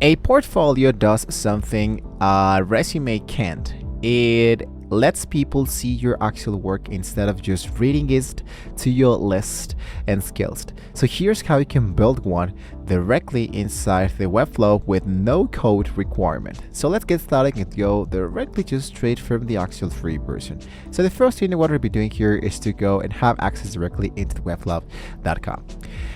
A portfolio does something a resume can't. It lets people see your actual work instead of just reading it to your list and skills. So here's how you can build one directly inside the webflow with no code requirement. So let's get started and go directly just straight from the actual free version. So the first thing I want to be doing here is to go and have access directly into the webflow.com.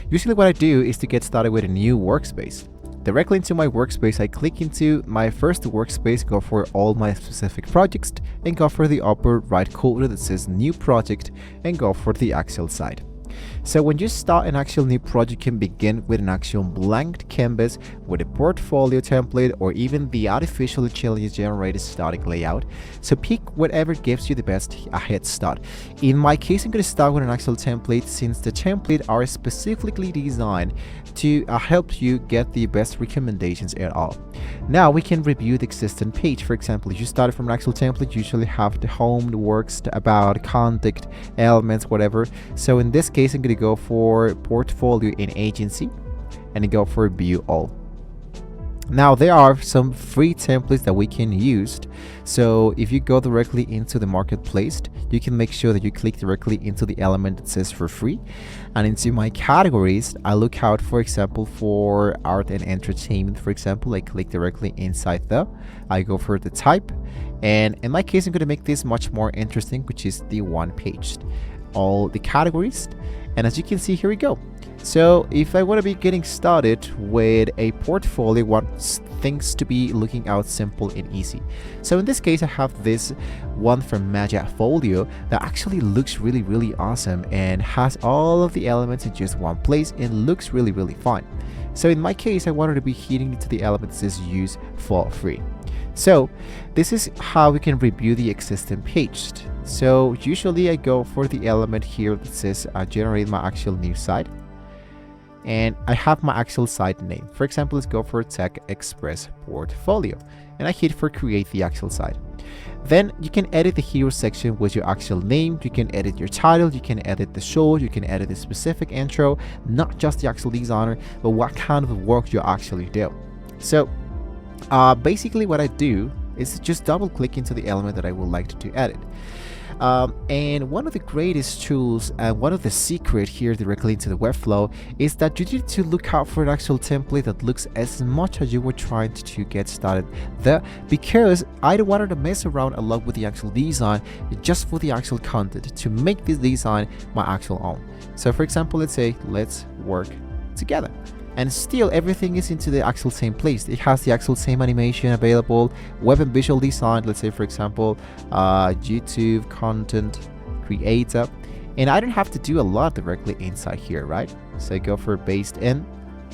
Usually what I do is to get started with a new workspace. Directly into my workspace, I click into my first workspace, go for all my specific projects, and go for the upper right corner that says new project, and go for the actual site. So when you start an actual new project, you can begin with an actual blank canvas with a portfolio template or even the artificial intelligence generated static layout. So pick whatever gives you the best head start. In my case, I'm going to start with an actual template since the templates are specifically designed to help you get the best recommendations at all. Now we can review the existing page. For example, if you started from an actual template, you usually have the home, the works, the about, contact, elements, whatever. So in this case, I'm going to go for portfolio in agency and then go for view all. Now there are some free templates that we can use. So if you go directly into the marketplace, you can make sure that you click directly into the element that says for free, and into my categories I look out, for example, for art and entertainment. For example, I click directly inside I go for the type, and in my case I'm going to make this much more interesting, which is the one page, all the categories. And as you can see, here we go. So if I want to be getting started with a portfolio, want things to be looking out simple and easy. So in this case, I have this one from Folio that actually looks really awesome and has all of the elements in just one place and looks really fun. So in my case, I wanted to be hitting into the element that says use for free. So this is how we can review the existing page. So usually I go for the element here that says generate my actual new site, and I have my actual site name. For example, let's go for Tech Express Portfolio, and I hit for create the actual site. Then you can edit the hero section with your actual name. You can edit your title, you can edit the show, you can edit the specific intro, not just the actual designer, but what kind of work you actually do. So basically what I do is just double click into the element that I would like to edit. And one of the greatest tools and one of the secret here directly into the webflow is that you need to look out for an actual template that looks as much as you were trying to get started there, because I don't want to mess around a lot with the actual design just for the actual content to make this design my actual own. So for example, let's say let's work together, and still everything is into the actual same place. It has the actual same animation available, web and visual design, let's say for example YouTube content creator, and I don't have to do a lot directly inside here, right? So I go for based in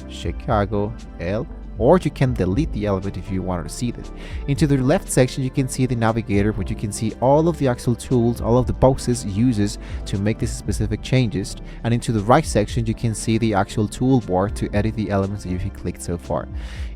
Chicago L, or you can delete the element if you wanted to see this. Into the left section you can see the navigator, where you can see all of the actual tools, all of the boxes uses to make these specific changes, and into the right section you can see the actual toolbar to edit the elements that you've clicked so far.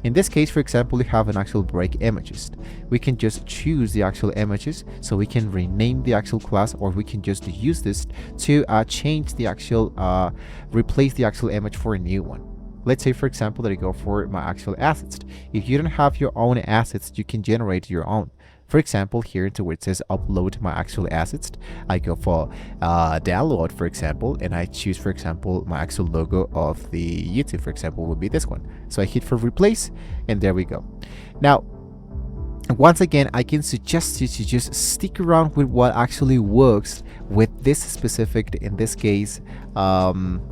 In this case, for example, we have an actual break images. We can just choose the actual images, so we can rename the actual class, or we can just use this to change the actual replace the actual image for a new one. Let's say for example that I go for my actual assets. If you don't have your own assets, you can generate your own. For example, here into where it says upload my actual assets, I go for download, for example, and I choose, for example, my actual logo of the YouTube, for example, would be this one. So I hit for replace, and there we go. Now once again, I can suggest you to just stick around with what actually works with this specific, in this case,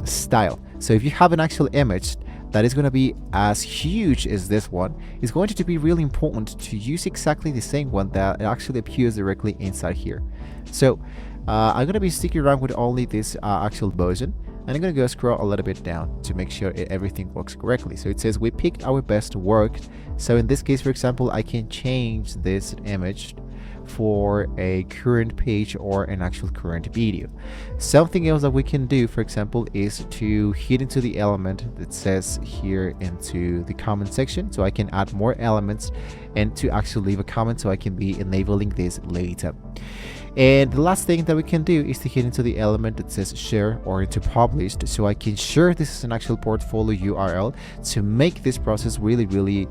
style. So if you have an actual image that is going to be as huge as this one, it's going to be really important to use exactly the same one that actually appears directly inside here. So I'm going to be sticking around with only this actual version, and I'm going to go scroll a little bit down to make sure everything works correctly. So it says we picked our best work. So in this case, for example, I can change this image for a current page or an actual current video. Something else that we can do, for example, is to hit into the element that says here into the comment section, so I can add more elements and to actually leave a comment, so I can be enabling this later. And the last thing that we can do is to hit into the element that says share or into published, so I can share this as an actual portfolio URL to make this process really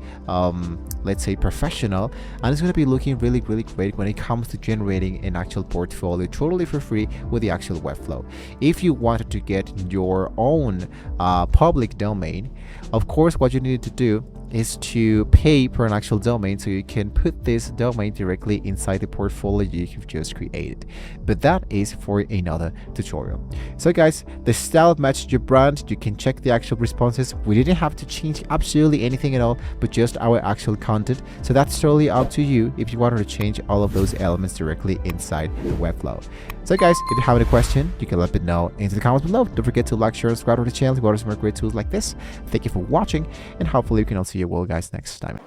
let's say professional, and it's going to be looking really great when it comes to generating an actual portfolio totally for free with the actual webflow. If you wanted to get your own public domain, of course what you need to do is to pay per an actual domain, so you can put this domain directly inside the portfolio you've just created. But that is for another tutorial. So guys, the style matched your brand. You can check the actual responses. We didn't have to change absolutely anything at all, but just our actual content. So that's totally up to you if you wanted to change all of those elements directly inside the webflow. So guys, if you have any question, you can let me know into the comments below. Don't forget to like, share, and subscribe to the channel to go to some more great tools like this. Thank you for watching, and hopefully we can all see you well guys next time.